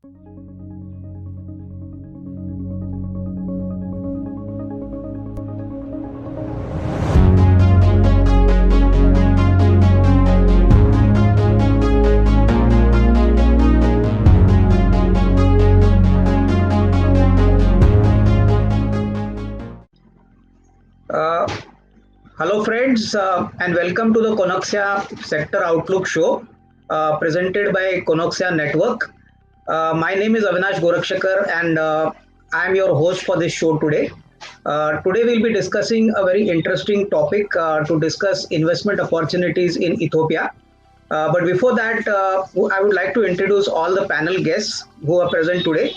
Hello friends and welcome to the Konexio Sector Outlook Show presented by Konexio Network. My name is Avinash Gorashankar and I am your host for this show today. Today we'll be discussing a very interesting topic to discuss investment opportunities in Ethiopia. But before that, I would like to introduce all the panel guests who are present today.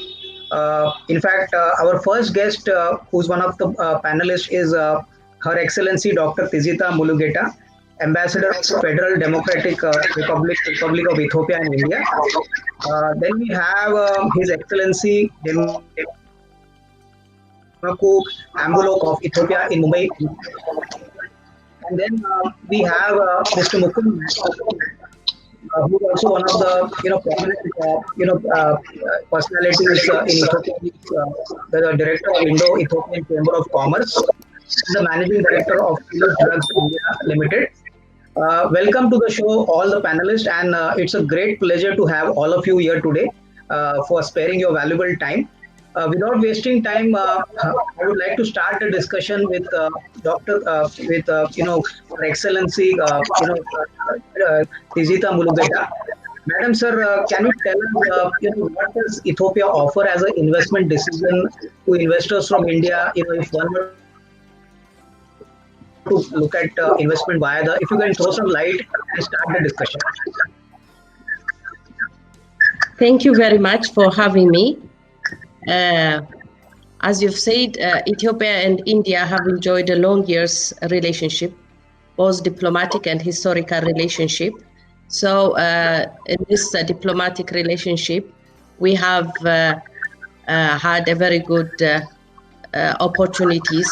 In fact, our first guest, who's one of the panelists, is Her Excellency Dr. Tizita Mulugeta, Ambassador of the Federal Democratic Republic of Ethiopia and India. Then we have His Excellency Demeke, Ambulo of Ethiopia in Mumbai. And then we have Mr. Mukund, who is also one of the prominent personalities in Ethiopia, the director of Indo Ethiopian Chamber of Commerce, the managing director of Drugs India Limited. Welcome to the show, all the panelists, and it's a great pleasure to have all of you here today for sparing your valuable time. Without wasting time, I would like to start the discussion with Her Excellency, Tizita Mulugeta. Madam, sir, can you tell us, what does Ethiopia offer as an investment decision to investors from India? If one were to look at investment via if you can throw some light and start the discussion. Thank you very much for having me. As you've said, Ethiopia and India have enjoyed a long years relationship, both diplomatic and historical relationship. So in this diplomatic relationship, we have had a very good opportunities,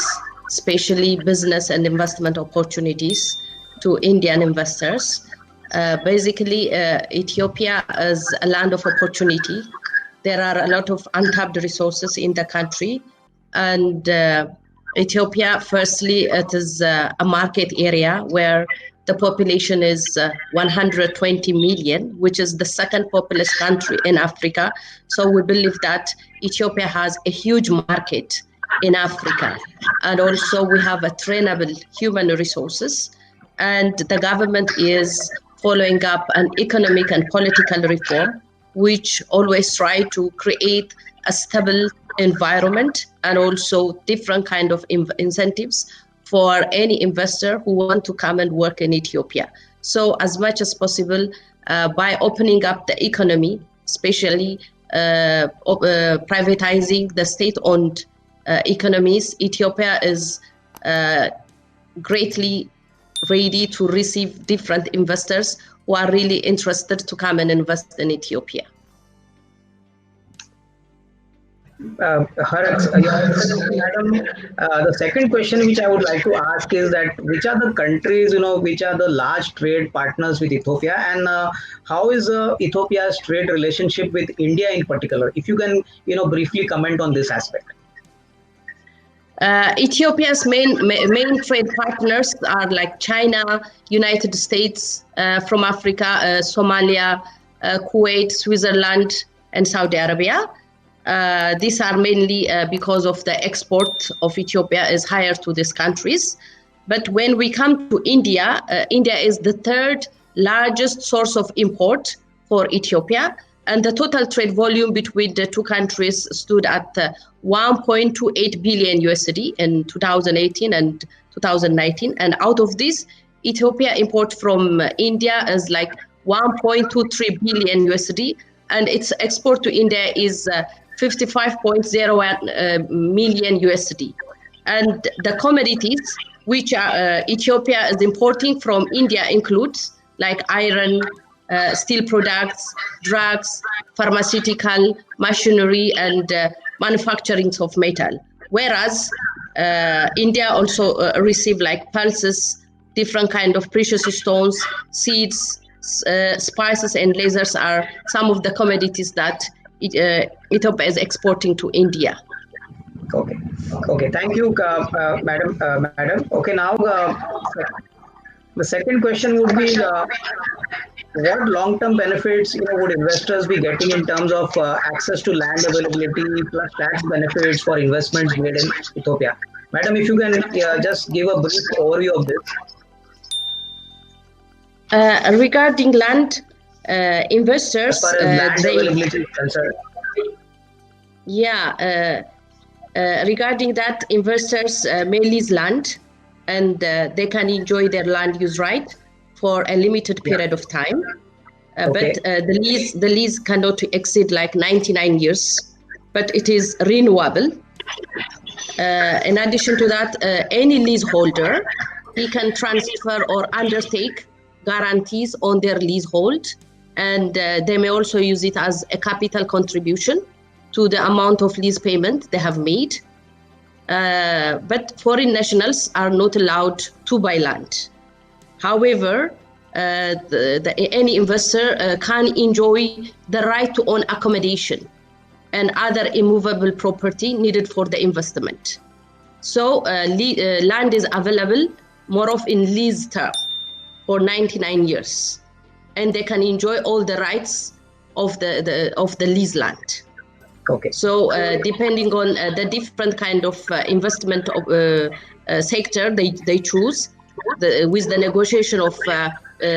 especially business and investment opportunities to Indian investors. Basically, Ethiopia is a land of opportunity. There are a lot of untapped resources in the country. And Ethiopia, firstly, it is a market area where the population is 120 million, which is the second populous country in Africa. So we believe that Ethiopia has a huge market in Africa. And also we have a trainable human resources. And the government is following up an economic and political reform, which always try to create a stable environment and also different kind of incentives for any investor who want to come and work in Ethiopia. So as much as possible, by opening up the economy, especially privatizing the state-owned economies, Ethiopia is greatly ready to receive different investors who are really interested to come and invest in Ethiopia. Madam, the second question which I would like to ask is that which are the countries, which are the large trade partners with Ethiopia, and how is Ethiopia's trade relationship with India in particular? If you can, briefly comment on this aspect. Ethiopia's main trade partners are like China, United States, from Africa, Somalia, Kuwait, Switzerland, and Saudi Arabia. These are mainly because of the export of Ethiopia is higher to these countries. But when we come to India, India is the third largest source of import for Ethiopia. And the total trade volume between the two countries stood at 1.28 billion USD in 2018 and 2019. And out of this, Ethiopia import from India is like 1.23 billion USD. And its export to India is 55.01 million USD. And the commodities which Ethiopia is importing from India includes like iron, steel products, drugs, pharmaceutical, machinery, and manufacturing of metal. Whereas India also receive like pulses, different kind of precious stones, seeds, spices, and lasers are some of the commodities that Ethiopia is exporting to India. Okay. Okay. Thank you, madam. Madam. Okay. Now, the second question would be what long-term benefits would investors be getting in terms of access to land availability plus tax benefits for investments made in Ethiopia? Madam, if you can just give a brief overview of this. Regarding land, investors, as far as land availability is concerned. Yeah, regarding that, investors may lease land, and they can enjoy their land use right for a limited period of time. Okay. But the lease cannot exceed like 99 years, but it is renewable. In addition to that, any leaseholder, he can transfer or undertake guarantees on their leasehold, and they may also use it as a capital contribution to the amount of lease payment they have made. But foreign nationals are not allowed to buy land. However, any investor can enjoy the right to own accommodation and other immovable property needed for the investment. So land is available more of in lease term for 99 years, and they can enjoy all the rights of the lease land. Okay. So depending on the different kind of investment sector they choose, with the negotiation of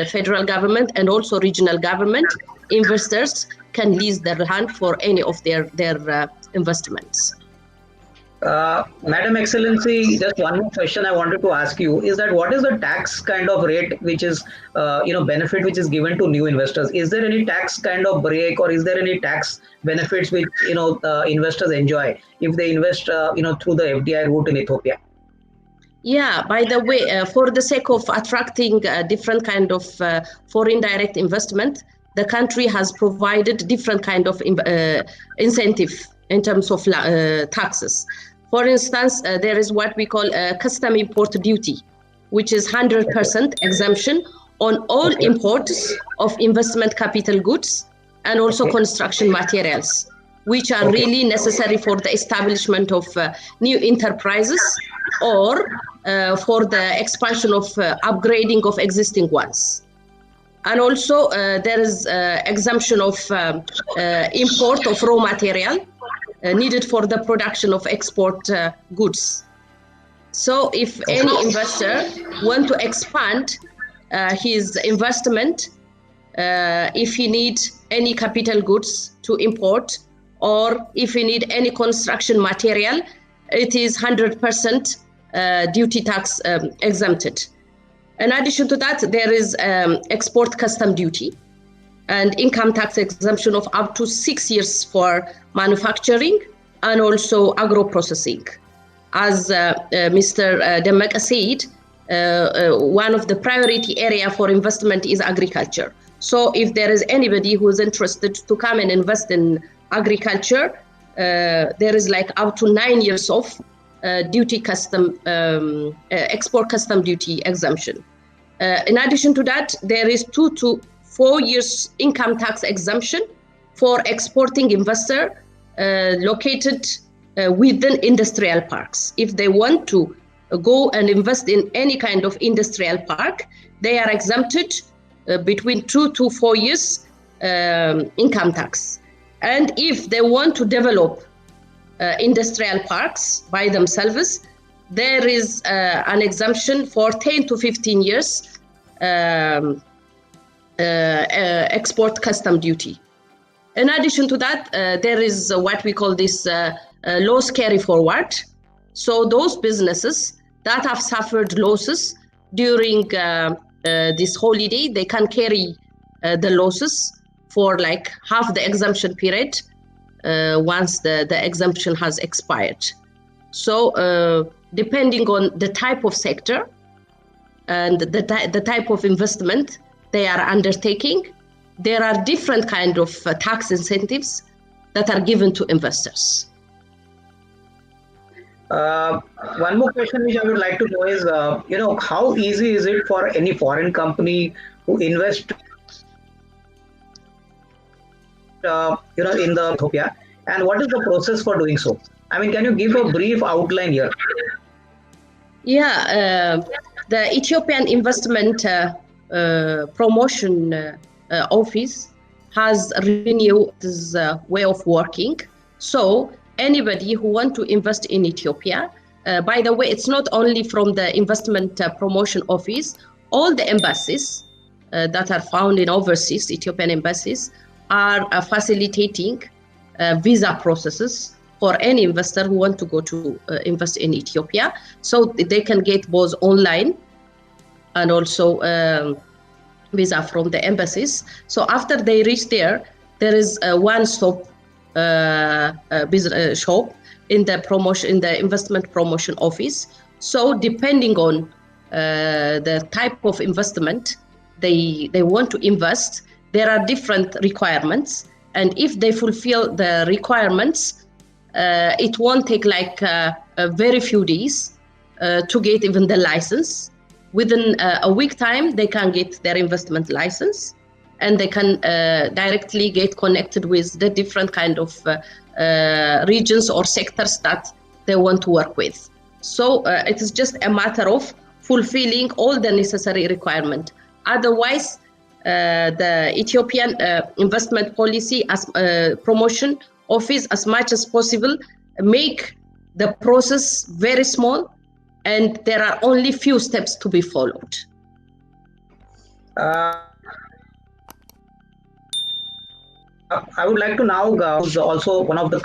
federal government and also regional government, investors can lease their land for any of their investments. Madam Excellency, just one more question I wanted to ask you is that what is the tax kind of rate which is, benefit which is given to new investors? Is there any tax kind of break, or is there any tax benefits which, investors enjoy if they invest, through the FDI route in Ethiopia? Yeah, by the way, for the sake of attracting different kind of foreign direct investment, the country has provided different kind of incentive in terms of taxes. For instance, there is what we call custom import duty, which is 100% exemption on all imports of investment capital goods and also construction materials, which are really necessary for the establishment of new enterprises or for the expansion of upgrading of existing ones. And also there is exemption of import of raw material needed for the production of export goods. So if any investor want to expand his investment, if he needs any capital goods to import, or if he need any construction material, it is 100% duty tax exempted. In addition to that, there is export custom duty and income tax exemption of up to 6 years for manufacturing and also agro-processing. As Mr. Demeke said, one of the priority area for investment is agriculture. So if there is anybody who is interested to come and invest in agriculture, there is like up to 9 years of duty custom, export custom duty exemption. In addition to that, there is 2 to 4 years income tax exemption for exporting investor located within industrial parks. If they want to go and invest in any kind of industrial park, they are exempted between 2 to 4 years income tax. And if they want to develop industrial parks by themselves, there is an exemption for 10 to 15 years export custom duty. In addition to that, there is what we call this loss carry forward. So those businesses that have suffered losses during this holiday, they can carry the losses for like half the exemption period once the exemption has expired. So depending on the type of sector and the type of investment they are undertaking, there are different kind of tax incentives that are given to investors. One more question which I would like to know is, how easy is it for any foreign company to invest in the Ethiopia, and what is the process for doing so? I mean, can you give a brief outline here? Yeah, the Ethiopian Investment Promotion Office has renewed this way of working. So anybody who want to invest in Ethiopia, by the way, it's not only from the Investment Promotion Office, all the embassies that are found in overseas, Ethiopian embassies, are facilitating visa processes for any investor who want to go to invest in Ethiopia. So they can get both online and also visa from the embassies. So after they reach there is a one-stop business shop in the investment promotion office. So depending on the type of investment they want to invest, there are different requirements, and if they fulfill the requirements, it won't take like very few days to get even the license. Within a week time, they can get their investment license, and they can directly get connected with the different kind of regions or sectors that they want to work with. So it is just a matter of fulfilling all the necessary requirement. Otherwise, the Ethiopian investment policy as promotion office, as much as possible, make the process very small, and there are only few steps to be followed. I would like to now, who's also one of the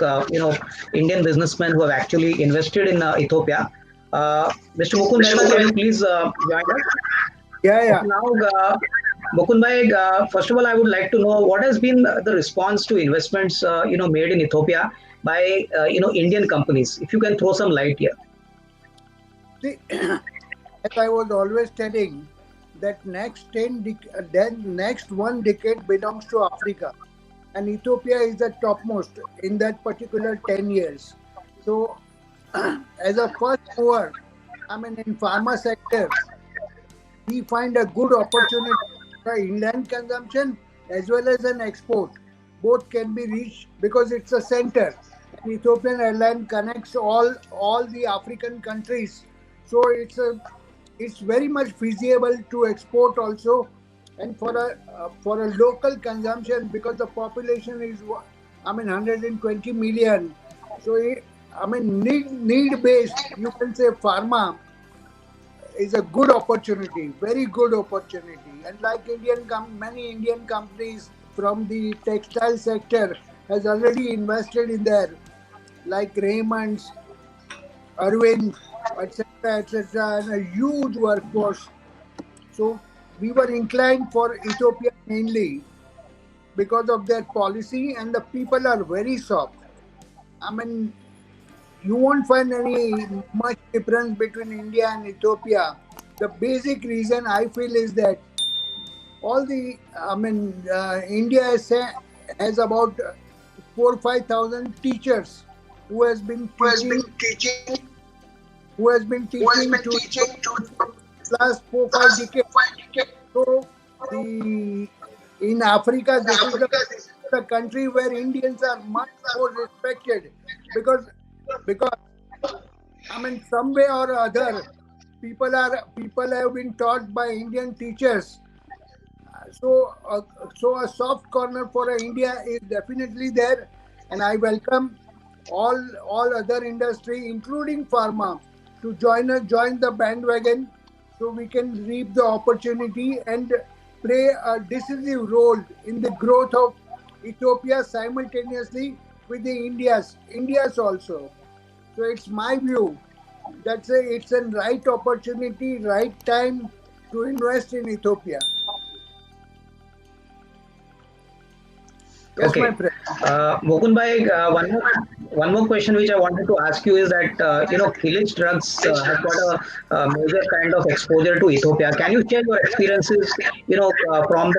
Indian businessmen who have actually invested in Ethiopia. Mr. Mukund, can you please join us? Yeah. Now, Mukund bhai, first of all, I would like to know what has been the response to investments made in Ethiopia by Indian companies. If you can throw some light here. See, as I was always telling, that next one decade belongs to Africa, and Ethiopia is the topmost in that particular 10 years. So, as a first mover, in pharma sector, we find a good opportunity for inland consumption as well as an export. Both can be reached because it's a center. And Ethiopian Airline connects all the African countries. So it's very much feasible to export also, and for a local consumption, because the population is 120 million. So need based, you can say pharma is a good opportunity, very good opportunity. And like many Indian companies from the textile sector has already invested in there, like Raymond's, Arvind, etc., and a huge workforce. So we were inclined for Ethiopia mainly because of their policy, and the people are very soft. You won't find any much difference between India and Ethiopia. The basic reason I feel is that India has about 4,000 or 5,000 teachers who has been teaching to last 4-5 decades. So in Africa, this is the country where Indians are much more respected, because some way or other, people have been taught by Indian teachers. So a soft corner for India is definitely there, and I welcome all other industry, including pharma, to join the bandwagon, so we can reap the opportunity and play a decisive role in the growth of Ethiopia simultaneously with the India's also. So it's my view that it's a right opportunity, right time to invest in Ethiopia. Yes, okay. My friend. Mukund bhai, one more question which I wanted to ask you is that Kilij drugs have got a major kind of exposure to Ethiopia. Can you share your experiences from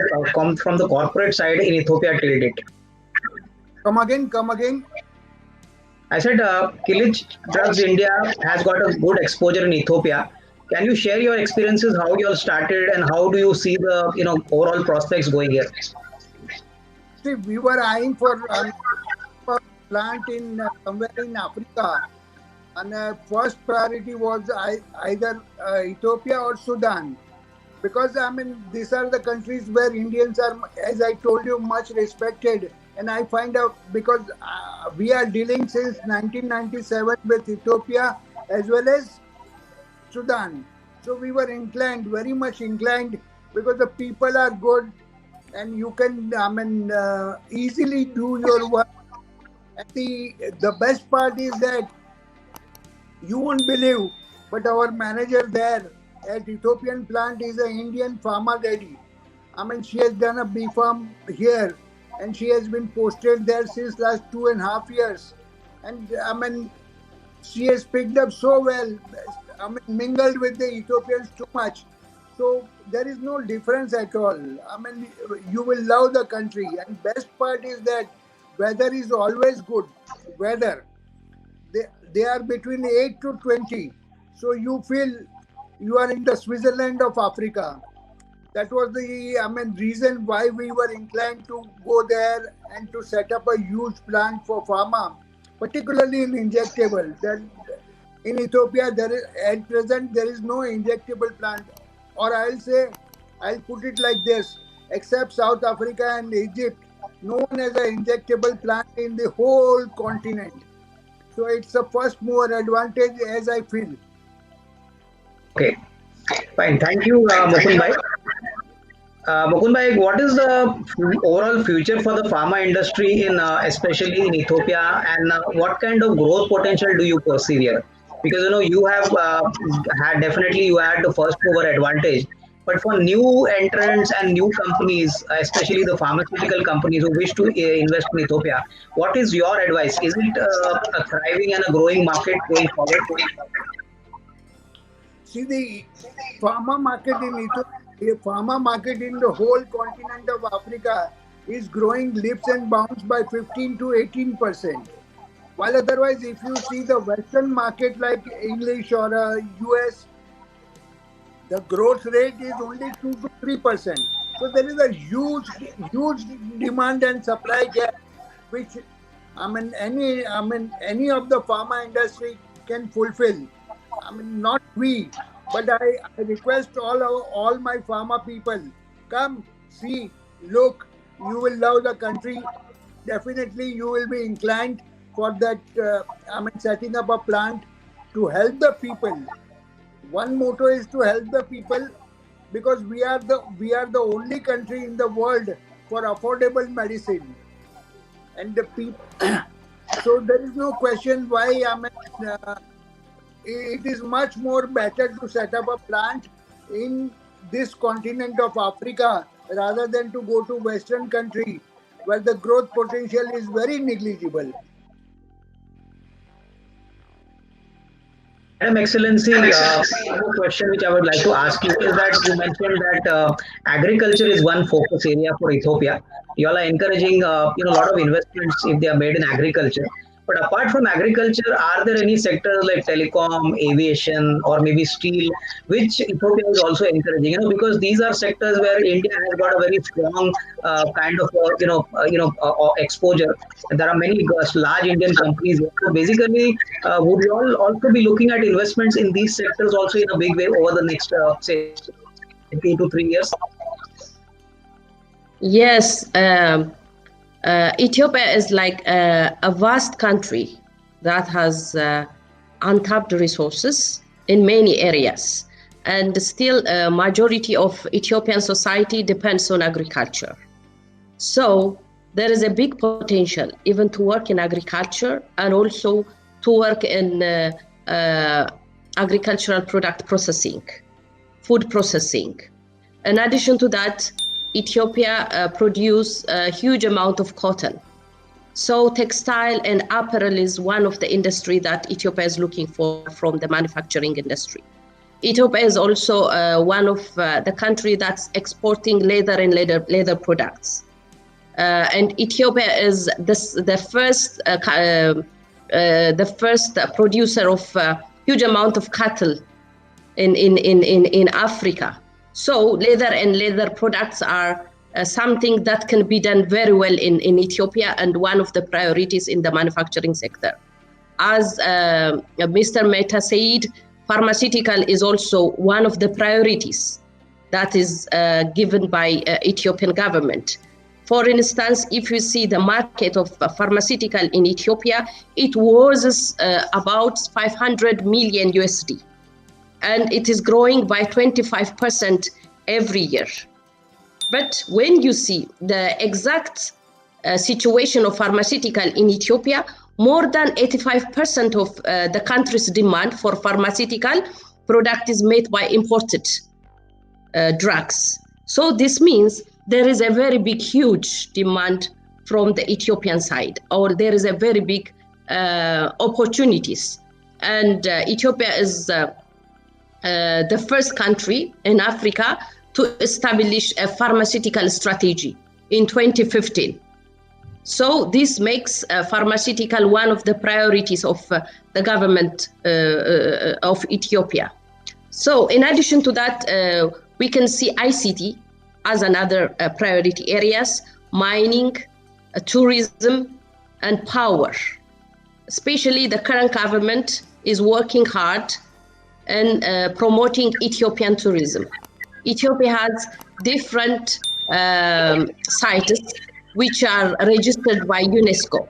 the corporate side in Ethiopia till date? Come again. I said Kilij drugs India has got a good exposure in Ethiopia. Can you share your experiences, how you all started, and how do you see the overall prospects going here? See, we were eyeing for plant in somewhere in Africa, and first priority was either Ethiopia or Sudan, because I mean these are the countries where Indians are, as I told you, much respected. And I find out because we are dealing since 1997 with Ethiopia as well as Sudan. So we were inclined, very much inclined, because the people are good and you can, I mean, easily do your work. And the best part is that you won't believe, but our manager there at Ethiopian plant is an Indian farmer lady. I mean, she has done a bee farm here and she has been posted there since last 2.5 years. And I mean, she has picked up so well, I mean, mingled with the Ethiopians too much. So there is no difference at all. I mean, you will love the country. And best part is that weather is always good. Weather. They are between 8 to 20. So you feel you are in the Switzerland of Africa. That was the, I mean, reason why we were inclined to go there and to set up a huge plant for pharma, particularly in injectable. Then in Ethiopia, there is, at present, there is no injectable plant. Or I'll put it like this, except South Africa and Egypt, no one has an injectable plant in the whole continent. So it's a first mover advantage, as I feel. Okay, fine. Thank you, Mukund bhai. Mukund bhai, what is the overall future for the pharma industry in especially in Ethiopia, and what kind of growth potential do you perceive here? Because you have had definitely you had the first mover advantage, but for new entrants and new companies, especially the pharmaceutical companies who wish to invest in Ethiopia, what is your advice? Is it a thriving and a growing market going forward? See, the pharma market in Ethiopia, the pharma market in the whole continent of Africa is growing leaps and bounds by 15 to 18%. While otherwise, if you see the Western market like English or US, the growth rate is only 2 to 3%. So there is a huge demand and supply gap, which any of the pharma industry can fulfill. I mean, not we, but I request all my pharma people, come, see, look, you will love the country. Definitely, you will be inclined for that, setting up a plant to help the people. One motto is to help the people, because we are the only country in the world for affordable medicine. And the people, so there is no question why it is much more better to set up a plant in this continent of Africa rather than to go to Western country where the growth potential is very negligible. Madam Excellency, one question which I would like to ask you is that you mentioned that agriculture is one focus area for Ethiopia. You all are encouraging a lot of investments if they are made in agriculture. But apart from agriculture, are there any sectors like telecom, aviation, or maybe steel, which Ethiopia is also encouraging? Because these are sectors where India has got a very strong kind of exposure. There are many large Indian companies. So basically, would you all also be looking at investments in these sectors also in a big way over the next say 2 to 3 years? Yes. Ethiopia is like a vast country that has untapped resources in many areas, and still a majority of Ethiopian society depends on agriculture. So there is a big potential even to work in agriculture and also to work in agricultural product processing, food processing. In addition to that, Ethiopia produce a huge amount of cotton. So textile and apparel is one of the industry that Ethiopia is looking for from the manufacturing industry. Ethiopia is also one of the country that's exporting leather and leather products. And Ethiopia is the first producer of huge amount of cattle in Africa. So leather and leather products are something that can be done very well in Ethiopia and one of the priorities in the manufacturing sector. As Mr. Mehta said, pharmaceutical is also one of the priorities that is given by Ethiopian government. For instance, if you see the market of pharmaceutical in Ethiopia, it was about 500 million USD, and it is growing by 25% every year. But when you see the exact situation of pharmaceutical in Ethiopia, more than 85% of the country's demand for pharmaceutical product is made by imported drugs. So this means there is a very big, huge demand from the Ethiopian side, or there is a very big opportunities. And Ethiopia is the first country in Africa to establish a pharmaceutical strategy in 2015. So this makes pharmaceutical one of the priorities of the government of Ethiopia. So in addition to that, we can see ICT as another priority areas, mining, tourism, and power. Especially the current government is working hard in promoting Ethiopian tourism. Ethiopia has different sites which are registered by UNESCO,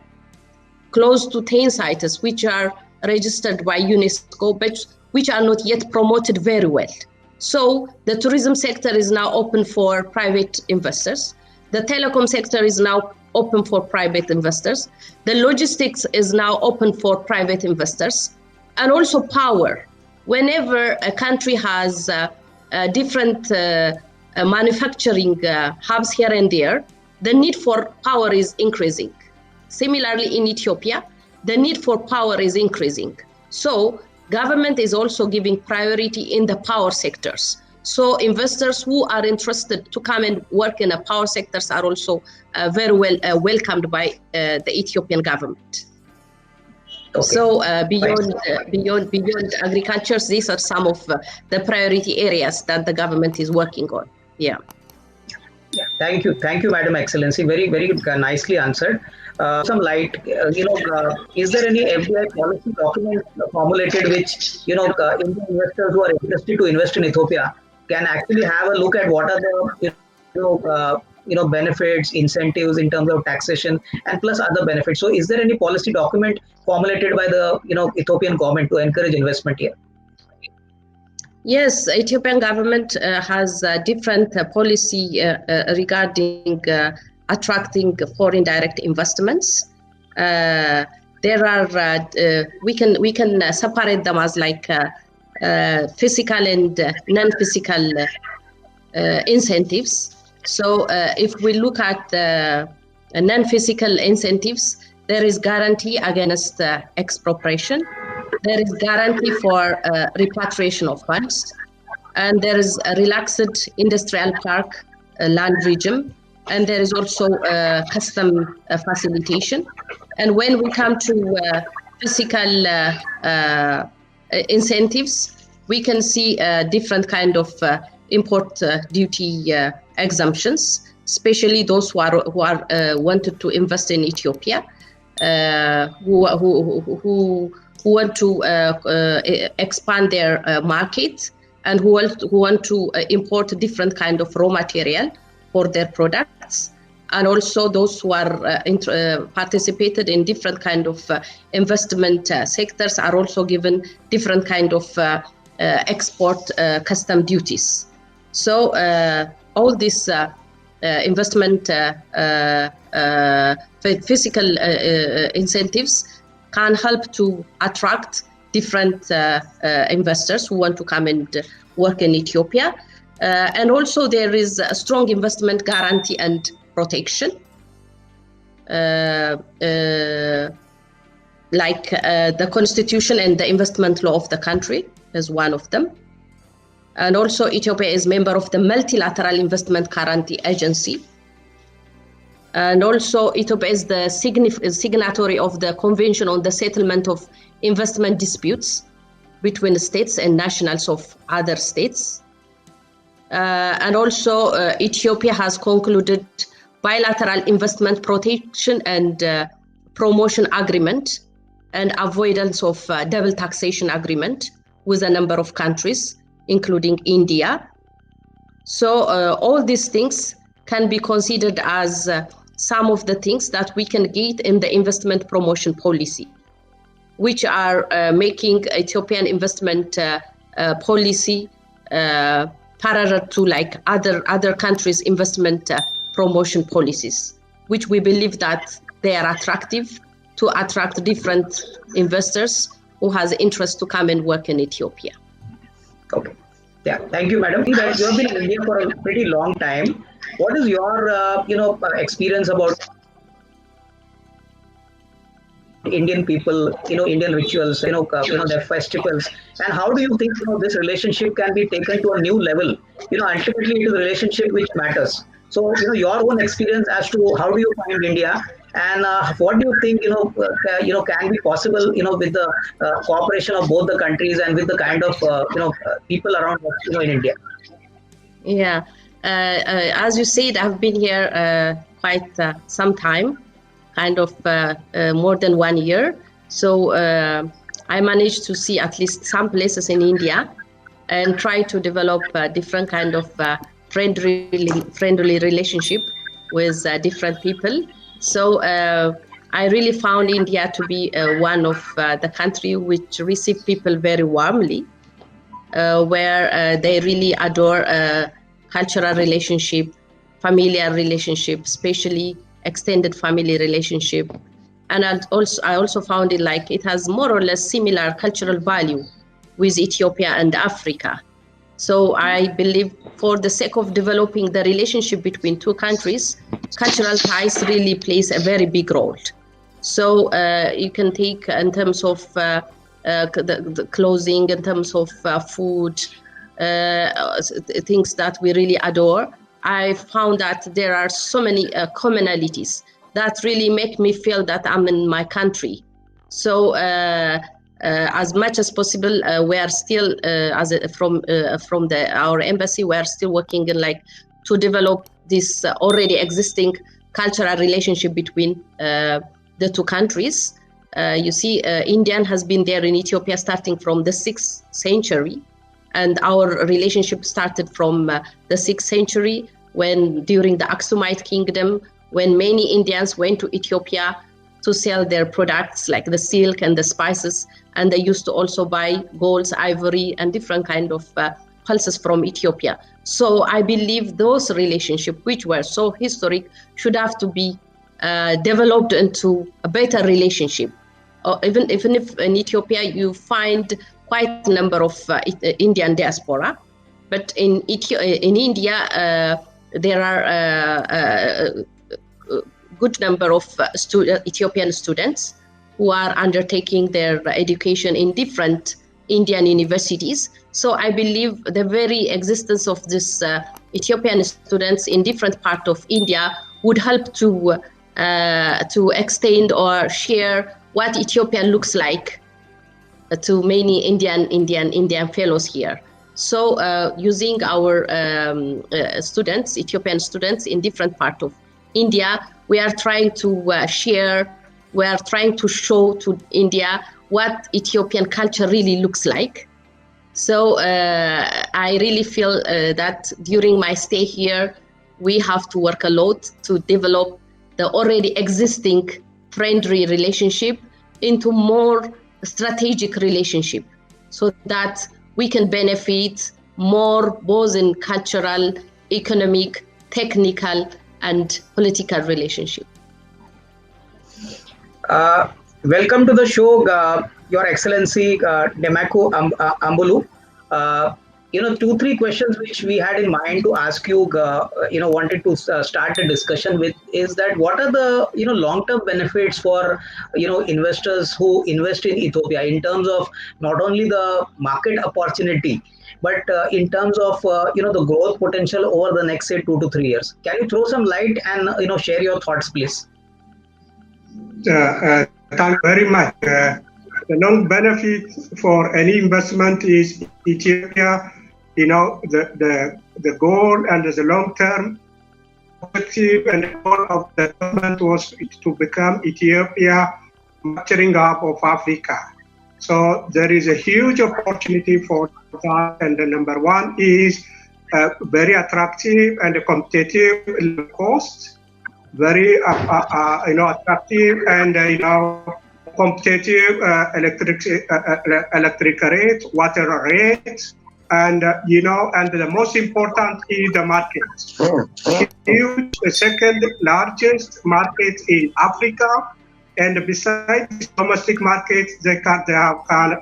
close to 10 sites which are registered by UNESCO, but which are not yet promoted very well. So the tourism sector is now open for private investors. The telecom sector is now open for private investors. The logistics is now open for private investors, and also power. Whenever a country has different manufacturing hubs here and there, the need for power is increasing. Similarly, in Ethiopia, the need for power is increasing. So government is also giving priority in the power sectors. So investors who are interested to come and work in the power sectors are also very well welcomed by the Ethiopian government. Okay. So beyond agriculture, these are some of the priority areas that the government is working on. Yeah. Thank you, Madam Excellency. Very nicely answered. Some light, is there any FDI policy document formulated which Indian investors who are interested to invest in Ethiopia can actually have a look at what are the benefits, incentives in terms of taxation, and plus other benefits. So, is there any policy document formulated by the Ethiopian government to encourage investment here? Yes, Ethiopian government has different policy regarding attracting foreign direct investments. There are we can separate them as like physical and non-physical incentives. So if we look at non-physical incentives, there is guarantee against expropriation. There is guarantee for repatriation of funds, and there is a relaxed industrial park land regime, and there is also custom facilitation. And when we come to physical incentives, we can see different kind of import duty exemptions, especially those who are wanted to invest in Ethiopia, who want to expand their market, and who want to import different kind of raw material for their products, and also those who are participated in different kind of investment sectors are also given different kind of export custom duties. So all these investment physical incentives can help to attract different investors who want to come and work in Ethiopia. And also there is a strong investment guarantee and protection, like the constitution and the investment law of the country is one of them. And also Ethiopia is member of the Multilateral Investment Guarantee Agency. And also Ethiopia is the signatory of the Convention on the Settlement of Investment Disputes between states and nationals of other states. And also Ethiopia has concluded bilateral investment protection and promotion agreement and avoidance of double taxation agreement with a number of countries, including India. So all these things can be considered as some of the things that we can get in the investment promotion policy, which are making Ethiopian investment policy parallel to like other countries' investment promotion policies, which we believe that they are attractive to attract different investors who has interest to come and work in Ethiopia. Okay. Yeah. Thank you, madam. That you have been in India for a pretty long time. What is your experience about Indian people, Indian rituals, their festivals, and how do you think, this relationship can be taken to a new level? Ultimately, it is a relationship which matters. So, your own experience as to how do you find India, and what do you think, can be possible, with the cooperation of both the countries and with the kind of, people around, in India. Yeah, as you said, I've been here quite some time. Kind of more than 1 year. So I managed to see at least some places in India and try to develop different kind of friendly relationship with different people. So I really found India to be one of the country which receive people very warmly, where they really adore cultural relationship, familiar relationship, especially extended family relationship. And I also found it like it has more or less similar cultural value with Ethiopia and Africa. So I believe for the sake of developing the relationship between two countries, cultural ties really plays a very big role. So you can take in terms of the clothing, in terms of food, things that we really adore. I found that there are so many commonalities that really make me feel that I'm in my country. So as much as possible, we are still, from our embassy, we are still working to develop this already existing cultural relationship between the two countries. You see, Indian has been there in Ethiopia starting from the 6th century. And our relationship started from the 6th century when during the Aksumite kingdom, when many Indians went to Ethiopia to sell their products like the silk and the spices. And they used to also buy golds, ivory, and different kind of pulses from Ethiopia. So I believe those relationships, which were so historic, should have to be developed into a better relationship. Even if in Ethiopia you find quite a number of Indian diaspora, but in India there are a good number of Ethiopian students who are undertaking their education in different Indian universities. So I believe the very existence of this Ethiopian students in different parts of India would help to extend or share what Ethiopia looks like to many Indian fellows here. So using our students, Ethiopian students in different parts of India, we are trying to share, we are trying to show to India what Ethiopian culture really looks like. So I really feel that during my stay here, we have to work a lot to develop the already existing friendly relationship into more strategic relationship so that we can benefit more both in cultural, economic, technical, and political relationship. Welcome to the show, Your Excellency Demeke Ambulo. 2-3 questions which we had in mind to ask you, wanted to start a discussion with is that what are the, long-term benefits for, investors who invest in Ethiopia in terms of not only the market opportunity, but in terms of, the growth potential over the next, say, 2 to 3 years. Can you throw some light and, share your thoughts, please? Thank you very much. The long benefit for any investment is Ethiopia the goal and the long-term objective and the goal of the government was to become Ethiopia manufacturing hub of Africa. So there is a huge opportunity for that, and the number one is very attractive and competitive cost, very attractive and competitive electric rate, water rate, and and the most important is the market. Huge, the second largest market in Africa. And besides domestic markets, they can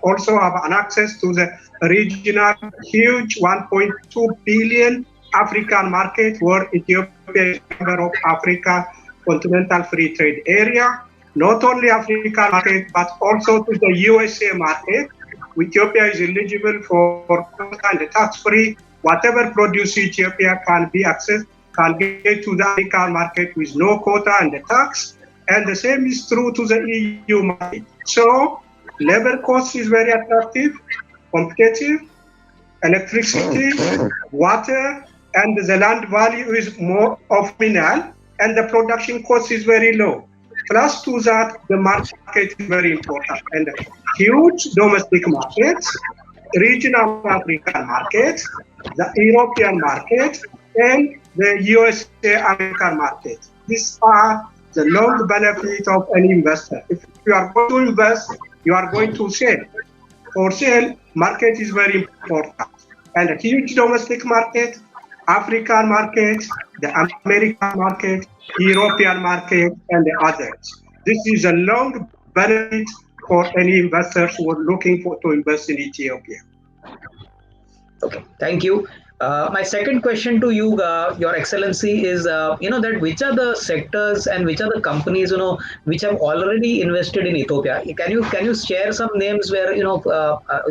also have an access to the regional huge 1.2 billion African market, where Ethiopia is a member of Africa Continental Free Trade Area. Not only African market, but also to the USA market. Ethiopia is eligible for quota and tax-free. Whatever produce Ethiopia can get to the African market with no quota and tax. And the same is true to the EU market. So labor cost is very attractive, competitive, electricity, water, and the land value is more of mineral, and the production cost is very low. Plus to that, the market is very important. And huge domestic markets, regional African markets, the European market, and the USA American market. These are the long benefit of any investor. If you are going to invest, you are going to sell. For sale, market is very important. And a huge domestic market, African market, the American market, European market, and the others. This is a long benefit for any investors who are looking to invest in Ethiopia. Okay, thank you. My second question to you, Your Excellency, is that which are the sectors and which are the companies which have already invested in Ethiopia? Can you share some names where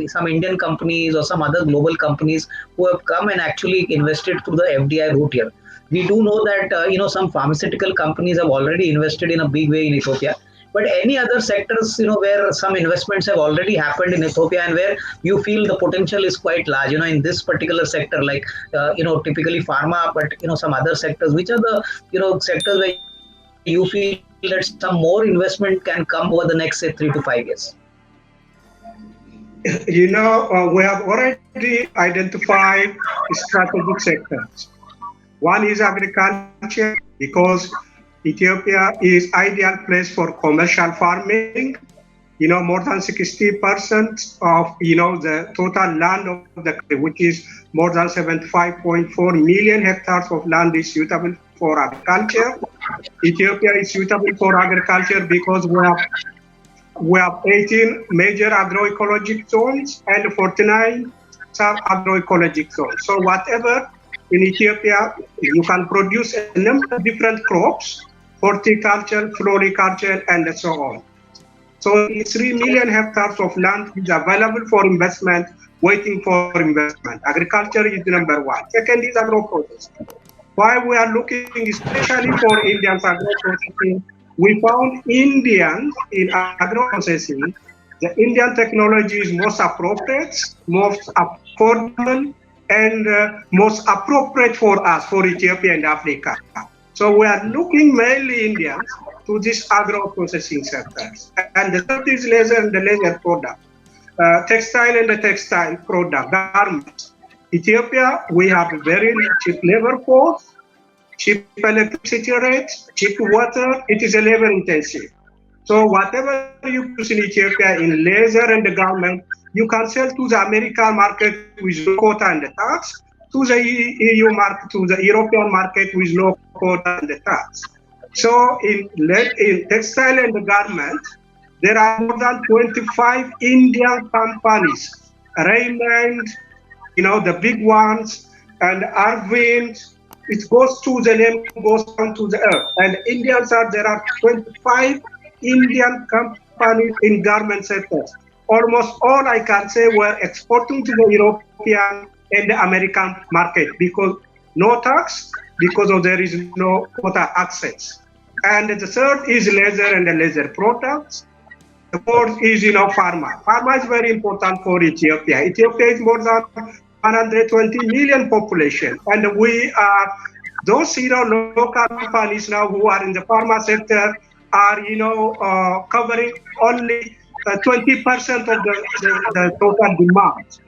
some Indian companies or some other global companies who have come and actually invested through the FDI route here? We do know that some pharmaceutical companies have already invested in a big way in Ethiopia. But any other sectors, where some investments have already happened in Ethiopia and where you feel the potential is quite large, in this particular sector, like, typically pharma, but, some other sectors, which are the, sectors where you feel that some more investment can come over the next, say, 3 to 5 years? We have already identified strategic sectors. One is agriculture, because Ethiopia is ideal place for commercial farming. More than 60% of the total land of the country, which is more than 75.4 million hectares of land, is suitable for agriculture. Ethiopia is suitable for agriculture because we have 18 major agroecologic zones and 49 sub-agroecologic zones. So whatever in Ethiopia, you can produce a number of different crops, horticulture, floriculture, and so on. So 3 million hectares of land is available for investment, waiting for investment. Agriculture is number one. Second is agro-processing. Why we are looking especially for Indians agro-processing, we found Indians in agro-processing, the Indian technology is most appropriate, most affordable, and most appropriate for us, for Ethiopia and Africa. So we are looking mainly Indians to these agro-processing sectors. And the third is leather and the leather product. Textile and the textile product, garments. Ethiopia, we have a very cheap labor force, cheap electricity rates, cheap water. It is a labor intensive. So whatever you produce in Ethiopia in leather and the garment, you can sell to the American market with no quota and the tax, to the EU market, to the European market with no quota and the tax. So in textile and the garment, there are more than 25 Indian companies, Raymond, the big ones, and Arvind. It goes to the name, goes down to the earth. And there are 25 Indian companies in garment sectors. Almost all I can say were exporting to the European and the American market because no tax, because there is no quota access. And the third is leather and the leather products. The fourth is pharma. Pharma is very important for Ethiopia. Ethiopia is more than 120 million population, and we are those local companies now who are in the pharma sector are covering only 20% of the total demand.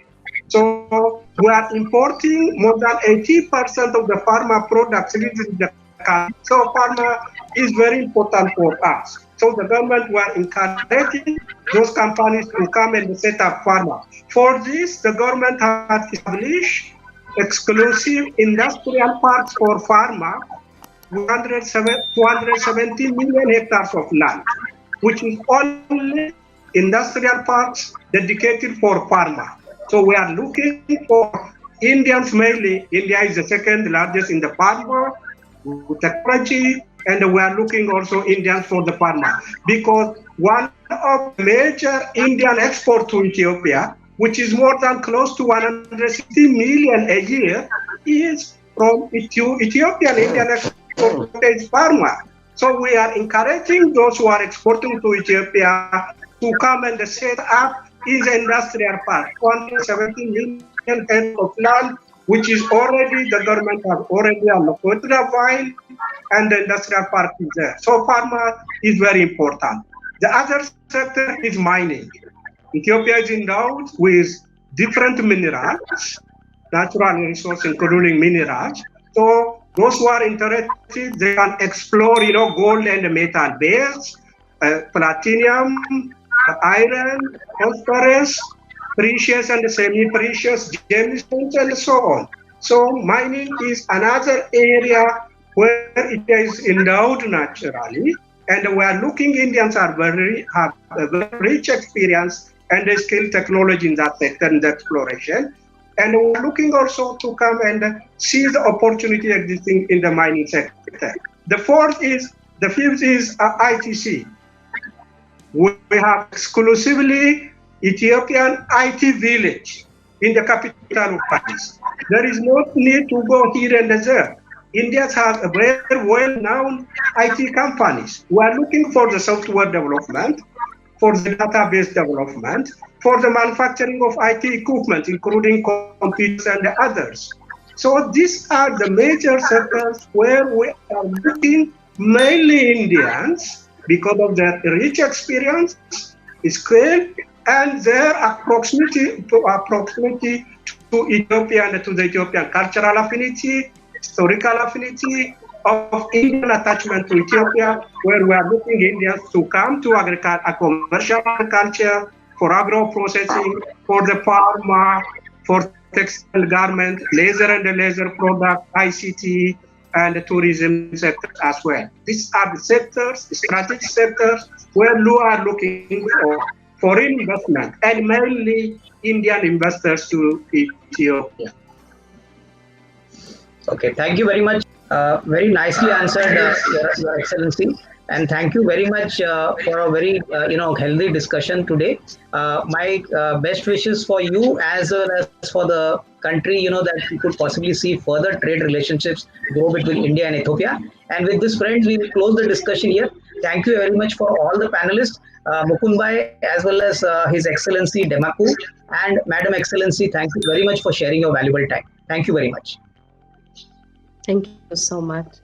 So we are importing more than 80% of the pharma products into the country. So pharma is very important for us. So the government were encouraging those companies to come and set up pharma. For this, the government has established exclusive industrial parks for pharma, 270 million hectares of land, which is only industrial parks dedicated for pharma. So we are looking for Indians mainly. India is the second largest in the pharma technology, and we are looking also Indians for the pharma, because one of the major Indian export to Ethiopia, which is more than close to 160 million a year, is from Ethiopian Indian export is pharma. So we are encouraging those who are exporting to Ethiopia to come and set up is industrial park, 170 million hectares of land, which is already, the government has already allocated a file, and the industrial park is there. So pharma is very important. The other sector is mining. Ethiopia is endowed with different minerals, natural resources, including minerals. So those who are interested, they can explore, gold and metal base, platinum, iron, phosphorus, precious and semi-precious gemstones, and so on. So mining is another area where it is endowed naturally, and we are looking, Indians have a very rich experience and skilled technology in that sector, in the exploration. And we're looking also to come and see the opportunity existing in the mining sector. The fifth is ITC. We have exclusively Ethiopian IT village in the capital of Addis. There is no need to go here and there. India has a very well-known IT companies. We are looking for the software development, for the database development, for the manufacturing of IT equipment, including computers and others. So these are the major sectors where we are looking, mainly Indians, because of their rich experience, skill, and their proximity to Ethiopia and to the Ethiopian cultural affinity, historical affinity, of Indian attachment to Ethiopia, where we are looking Indians to come to commercial agriculture, for agro-processing, for the pharma, for textile garment, laser and laser product, ICT, and the tourism sector as well. These are the sectors, strategic sectors, where we are looking for foreign investment, and mainly Indian investors to Ethiopia. Okay, thank you very much. Very nicely answered, Your Excellency, and thank you very much for a very healthy discussion today. My best wishes for you as well as for the country. That we could possibly see further trade relationships grow between India and Ethiopia. And with this, friends, we will close the discussion here. Thank you very much for all the panelists, Mukund as well as His Excellency Demeke, and Madam Excellency. Thank you very much for sharing your valuable time. Thank you very much. Thank you so much.